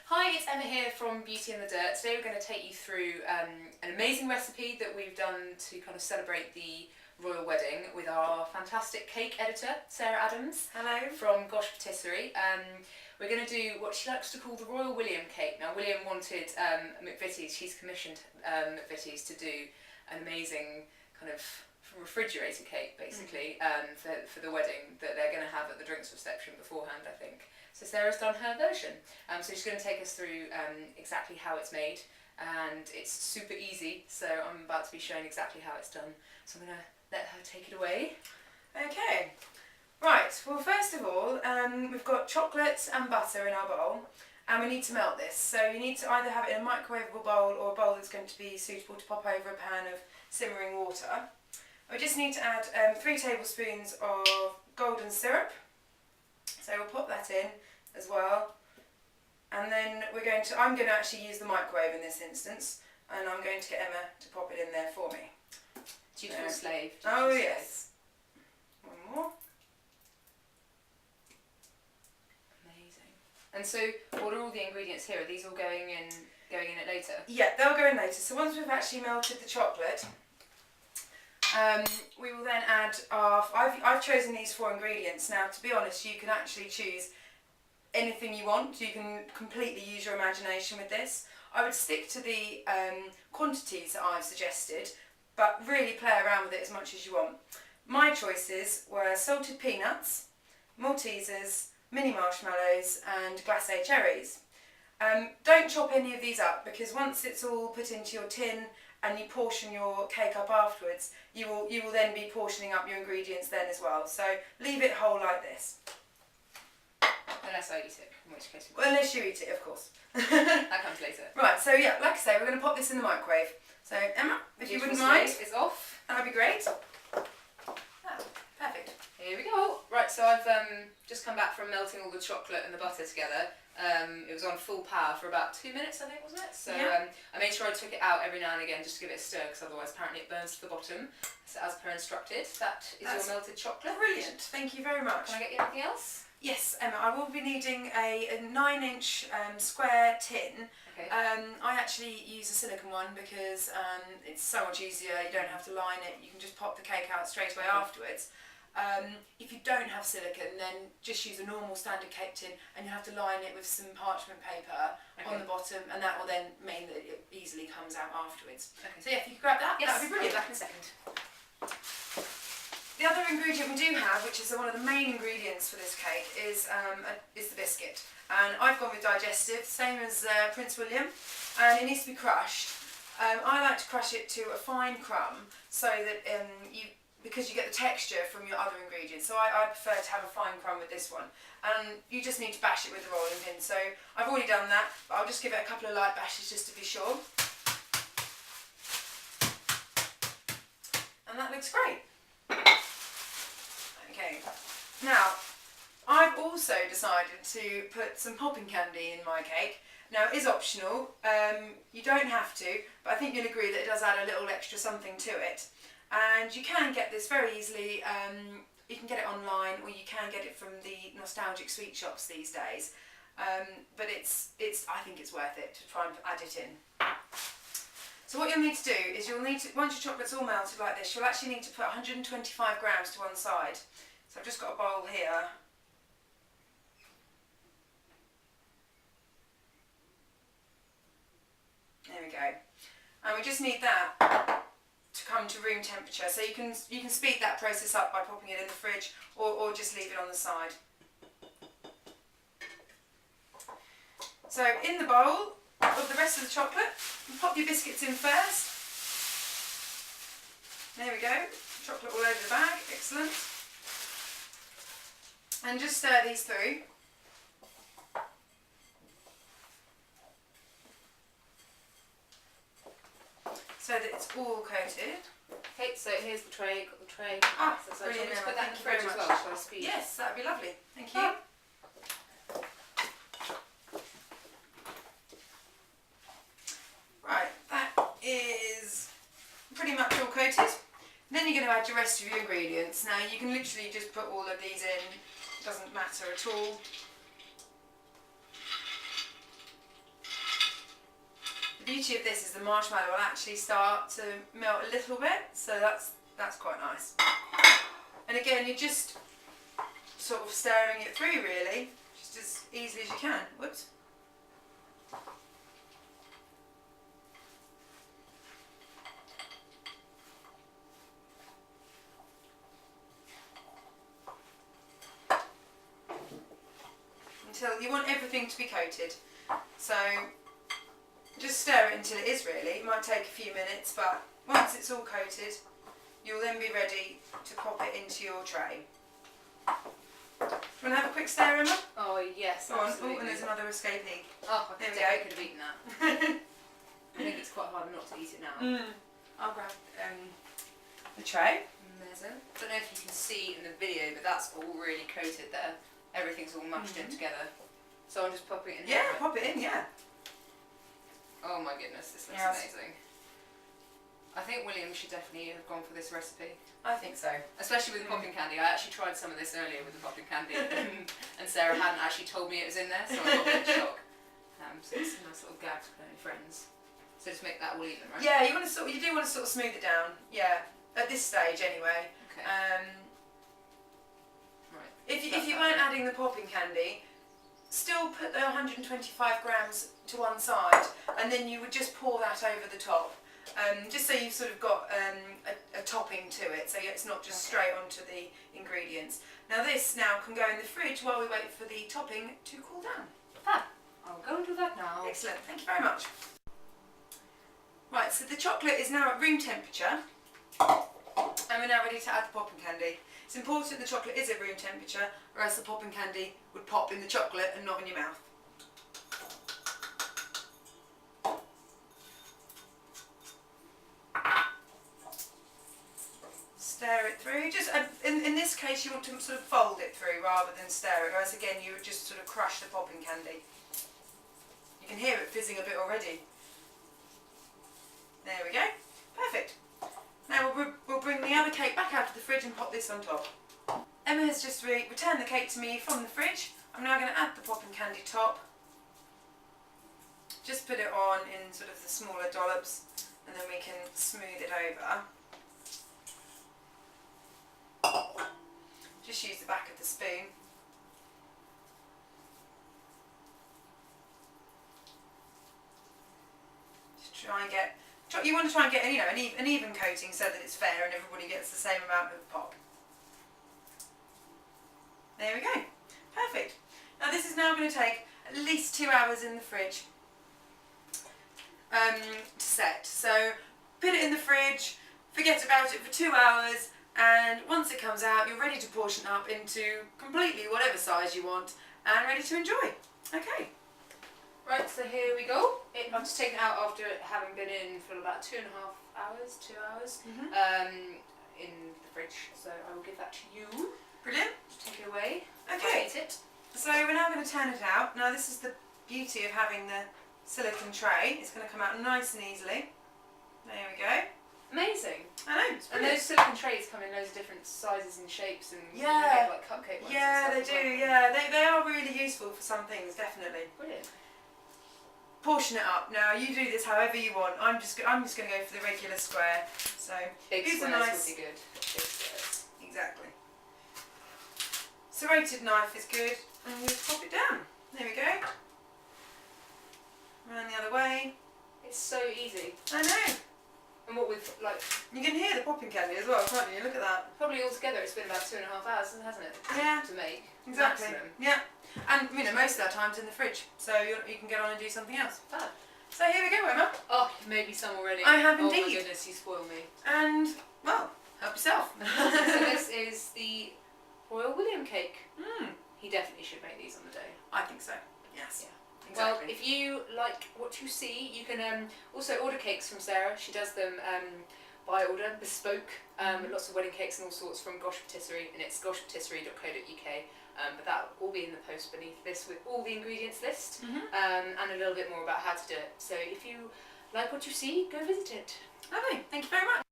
Hi, it's Emma here from Beauty in the Dirt. Today we're going to take you through an amazing recipe that we've done to kind of celebrate the royal wedding with our fantastic cake editor, Sarah Adams. Hello. From Gosh Patisserie. We're going to do what she likes to call the Royal William cake. Now, William wanted McVitie's, she's commissioned McVitie's to do an amazing kind of refrigerator cake, basically, for the wedding that they're going to have at the drinks reception beforehand, I think. So Sarah's done her version. So she's going to take us through exactly how it's made, and it's super easy, so I'm about to be showing exactly how it's done. So I'm going to let her take it away. Okay. Right, well first of all, we've got chocolate and butter in our bowl, and we need to melt this. So you need to either have it in a microwavable bowl or a bowl that's going to be suitable to pop over a pan of simmering water. We just need to add 3 tablespoons of golden syrup. So we'll pop that in as well. And then I'm going to actually use the microwave in this instance, and I'm going to get Emma to pop it in there for me. Dutiful slave. Oh yes. One more. Amazing. And so, what are all the ingredients here? Are these all going in it later? Yeah, they'll go in later. So once we've actually melted the chocolate, we will then add I've chosen these 4 ingredients. Now, to be honest, you can actually choose anything you want. You can completely use your imagination with this. I would stick to the quantities that I've suggested, but really play around with it as much as you want. My choices were salted peanuts, Maltesers, mini marshmallows and glacé cherries. Don't chop any of these up, because once it's all put into your tin and you portion your cake up afterwards, you will then be portioning up your ingredients then as well. So leave it whole like this. Unless I eat it, in which case Well, unless you eat it, of course. that comes later. Right, so yeah, like I say, we're going to pop this in the microwave. So Emma, if you wouldn't mind. It's off. That'd be great. Oh, perfect. Here we go. Right, so I've just come back from melting all the chocolate and the butter together. It was on full power for about 2 minutes, I think, wasn't it? So yeah. I made sure I took it out every now and again just to give it a stir, because otherwise apparently it burns to the bottom. So as per instructed, that's your melted chocolate. Brilliant. Thank you very much. Can I get you anything else? Yes, Emma, I will be needing a 9-inch square tin. Okay. I actually use a silicone one because it's so much easier. You don't have to line it. You can just pop the cake out straight away afterwards. If you don't have silicone, then just use a normal standard cake tin, and you have to line it with some parchment paper on the bottom, and that will then mean that it easily comes out afterwards. Okay. So yeah, if you could grab that, yes, that would be brilliant. I'll be back in a second. The other ingredient we do have, which is one of the main ingredients for this cake, is the biscuit. And I've gone with digestive, same as Prince William, and it needs to be crushed. I like to crush it to a fine crumb, so that because you get the texture from your other ingredients. So I prefer to have a fine crumb with this one. And you just need to bash it with the rolling pin. So I've already done that, but I'll just give it a couple of light bashes just to be sure. And that looks great. Okay, now I've also decided to put some popping candy in my cake. Now it is optional, you don't have to, but I think you'll agree that it does add a little extra something to it. And you can get this very easily, you can get it online, or you can get it from the nostalgic sweet shops these days. But I think it's worth it to try and add it in. So what you'll need to do is once your chocolate's all melted like this, you'll actually need to put 125 grams to one side. So I've just got a bowl here. There we go. And we just need that to come to room temperature. So you can speed that process up by popping it in the fridge, or just leave it on the side. So in the bowl of the rest of the chocolate, you pop your biscuits in first. There we go, chocolate all over the bag, excellent. And just stir these through. So that it's all coated. Okay, so here's the tray, got the tray. Ah, so brilliant, just Emma, put that in thank the you very fridge as much. well, shall I speed? Yes, that'd be lovely, thank you. Ah. Right, that is pretty much all coated. Then you're going to add your rest of your ingredients. Now you can literally just put all of these in, it doesn't matter at all. beauty of this is the marshmallow will actually start to melt a little bit, so that's quite nice. And again, you're just sort of stirring it through really, just as easily as you can. Whoops. Until you want everything to be coated. So just stir it until it is really. It might take a few minutes, but once it's all coated, you'll then be ready to pop it into your tray. Do you want to have a quick stir, Emma? Oh yes, Go on. absolutely. Oh, and there's another escapee. Oh, I There we definitely go. could have eaten that. I think it's quite hard not to eat it now. I'll grab the tray. Amazing. I don't know if you can see in the video, but that's all really coated there. Everything's all mashed in together. So I'm just popping it in here. Yeah, pop it in, yeah. Oh my goodness, this looks Yes. amazing. I think William should definitely have gone for this recipe. I think so. Especially with the popping candy. I actually tried some of this earlier with the popping candy and Sarah hadn't actually told me it was in there, so I got a bit of shock. So it's a nice little gag for any friends. So just make that all even, right? Yeah, you do want to sort of smooth it down. Yeah, at this stage anyway. Okay. Right. If you weren't adding the popping candy, still put the 125 grams to one side, and then you would just pour that over the top. Just so you've sort of got a topping to it, so it's not just straight onto the ingredients. Now this now can go in the fridge while we wait for the topping to cool down. Fab. I'll go and do that now. Excellent, thank you very much. Right, so the chocolate is now at room temperature, and we're now ready to add the popping candy. It's important the chocolate is at room temperature, or else the popping candy would pop in the chocolate and not in your mouth. Stir it through. Just in this case, you want to sort of fold it through rather than stir it. Whereas again, you would just sort of crush the popping candy. You can hear it fizzing a bit already. There we go. Perfect. Now we'll bring the other cake back out of the fridge and pop this on top. Emma has just returned the cake to me from the fridge. I'm now going to add the popping candy top. Just put it on in sort of the smaller dollops, and then we can smooth it over. Just use the back of the spoon. Just try and get. You want to try and get an even coating so that it's fair and everybody gets the same amount of pop. There we go. Perfect. Now this is now going to take at least 2 hours in the fridge to set. So put it in the fridge, forget about it for 2 hours, and once it comes out, you're ready to portion up into completely whatever size you want and ready to enjoy. Okay. Right, so here we go. I've just taken it out after it having been in for about 2.5 hours, 2 hours, in the fridge. So I will give that to you. Brilliant. Just take it away. Okay. Eat it. So we're now going to turn it out. Now this is the beauty of having the silicone tray. It's going to come out nice and easily. There we go. Amazing. I know. It's And brilliant. those silicone trays come in loads of different sizes and shapes, and you Yeah. make like cupcake ones. Yeah, they and stuff do. as well. Yeah, they are really useful for some things, definitely. Brilliant. Portion it up. Now you do this however you want. I'm just going to go for the regular square. So Big these are squares nice. would be good. Big squares. Exactly. Serrated knife is good, and you just pop it down. There we go. Around the other way. It's so easy. I know. And what with like You can hear the popping candy as well, can't you? Look at that. probably altogether it's been about 2.5 hours, hasn't it? Yeah. To make. Exactly. Maximum. Yeah. And most of our time's in the fridge, so you can get on and do something else. Fab. So here we go, Emma. Oh, you've made me some already. I have Oh my indeed. goodness, you spoil me. And well, help yourself. So this is the Royal William cake. He definitely should make these on the day. I think so. Yes. Yeah. Exactly. Well, if you like what you see, you can also order cakes from Sarah. She does them by order, bespoke, lots of wedding cakes and all sorts from Gosh Patisserie, and it's goshpatisserie.co.uk. But that will all be in the post beneath this with all the ingredients list and a little bit more about how to do it. So if you like what you see, go visit it. Lovely. Thank you very much.